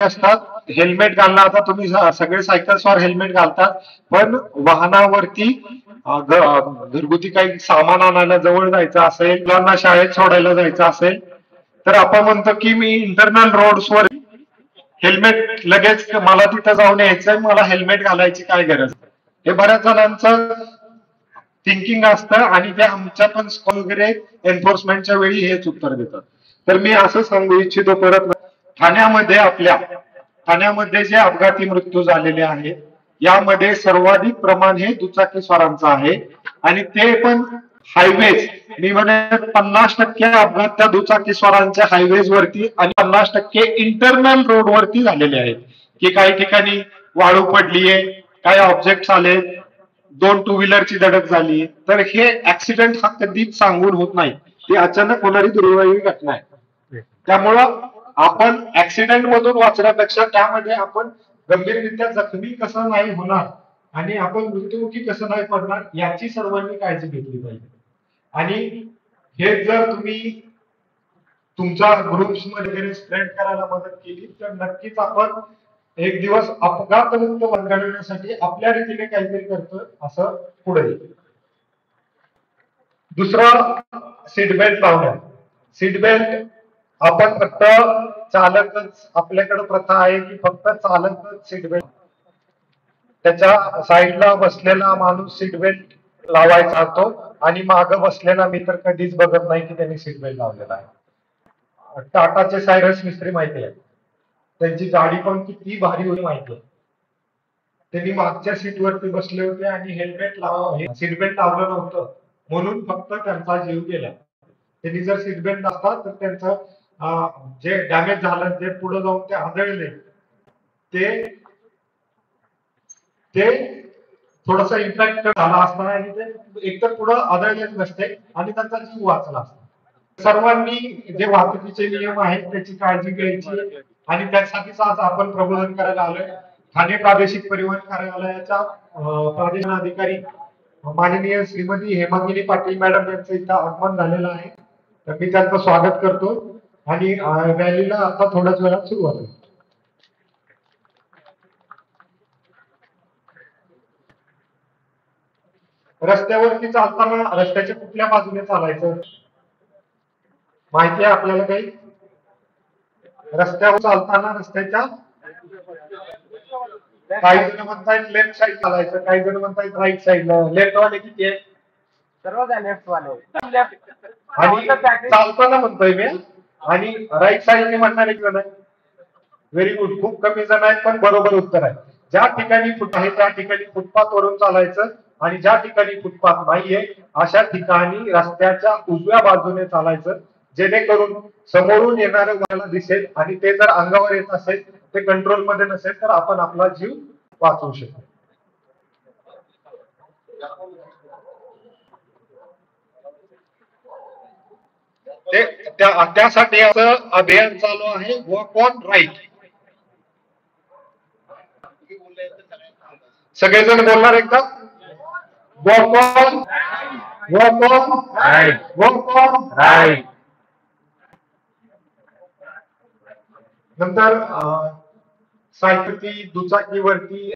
असतात हेल्मेट घालणं. आता तुम्ही सगळे सायकल्सवर हेल्मेट घालतात, पण वाहनावरती घरगुती काही सामान आणायला जवळ जायचं असेल, मुलांना शाळेत सोडायला जायचं असेल, तर आपण म्हणतो की मी इंटरनल रोड्सवर हेल्मेट लगेच मला तिथं जाऊन यायचंय, मला हेल्मेट घालायची काय गरज. हे बऱ्याच जणांचं थिंकिंग असतं आणि ते आमच्या पण वगैरे एन्फोर्समेंटच्या वेळी हेच उत्तर देतात. तर मी असं सांगू इच्छितो परत, ठाण्यामध्ये जे अपघाती मृत्यू झालेले आहेत यामध्ये सर्वाधिक प्रमाण हे दुचाकीस्वारांचं आहे आणि ते पण हायवेज. मी म्हणत 50% अपघात त्या दुचाकीस्वारांच्या हायवेज वरती आणि 50% इंटरनल रोड वरती झालेले आहेत, की काही ठिकाणी वाळू पडलीये, काही ऑब्जेक्ट आले, 2 टू व्हीलरची धडक झाली. तर हे ऍक्सिडेंट हा कधीच सांगून होत नाही, ती अचानक होणारी दुर्दैवी घटना आहे. त्यामुळं आपण ऍक्सिडेंट मधून वाचण्यापेक्षा त्यामध्ये आपण गंभीररित्या जखमी कसं नाही होणार आणि आपण मृत्युमुखी कसं नाही पडणार याची सर्वांनी काळजी घेतली पाहिजे. आणि हे जर तुम्ही तुमच्या ग्रुप्स मध्ये स्प्रेड करायला मदत केली तर नक्कीच आपण एक दिवस अपघातमुक्त घडवण्यासाठी आपल्या रीतीने काहीतरी करतो असं पुढे येईल. दुसरं सीट बेल्ट लावणं. सीट बेल्ट आपण फक्त चालकच, आपल्याकडे प्रथा आहे की फक्त चालकच सीट बेल्ट, त्याच्या साईडला बसलेला माणूस सीट बेल्ट लावायचा असतो आणि मागं बसलेला मी तर कधीच बघत नाही की त्यांनी सीट बेल्ट लावलेला आहे. टाटाचे सायरस मिस्त्री माहिती आहे, त्यांची गाडी पण किती भारी होती माहिती आहे. त्यांनी मागच्या सीटवरती बसले होते आणि सीट बेल्ट लावलं नव्हतं म्हणून फक्त त्यांचा जीव गेला. त्यांनी जर सीट बेल्ट नसता तर त्यांचं जे डॅमेज झालं, जे पुढे जाऊन ते आदळले, ते ते थोडस इम्पॅक्ट झाला असता आणि ते एकतर पुढे आदळलेच नसते आणि त्यांचा जीव वाचला असता. सर्वांनी जे वाहतुकीचे नियम आहेत त्याची काळजी घ्यायची आणि त्यासाठीच आज आपण प्रबोधन करायला आलोय. ठाणे प्रादेशिक परिवहन कार्यालयाच्या प्रादेशिक अधिकारी माननीय श्रीमती हेमांगिनी पाटील मॅडम यांचं इथं आगमन झालेलं आहे, तर मी त्यांचं स्वागत करतो आणि रॅलीला आता थोड्याच वेळात सुरुवात होईल. रस्त्यावरती चालताना रस्त्याच्या कुठल्या बाजूने चालायचं माहिती आहे आपल्याला काही? रस्त्यावर चालताना रस्त्याच्या काही जण म्हणतायत लेफ्ट साईड चालायचं, काही जण म्हणतायत राईट साईडला. लेफ्ट वाले किती आहे? सर्व लेफ्ट वाले. आणि चालताना म्हणतोय मी, आणि राईट साईडने म्हणणारे किंवा नाही? व्हेरी गुड, खूप कमी जण आहेत पण बरोबर उत्तर आहे. ज्या ठिकाणी फुट आहे त्या ठिकाणी फुटपाथ वरून चालायचं आणि ज्या ठिकाणी फुटपाथ नाहीये अशा ठिकाणी रस्त्याच्या उजव्या बाजूने चालायचं, जेणेकरून समोरून येणाऱ्या मला दिसेल आणि ते जर अंगावर येत असेल, ते कंट्रोल मध्ये नसेल तर आपण आपला जीव वाचवू शकतो. त्यासाठी असं अभियान चालू आहे, वॉक ऑन राईट. सगळेजण बोलणार एकदा? Walk on right, walk on right. नंतर सायकलची दुचाकीवरती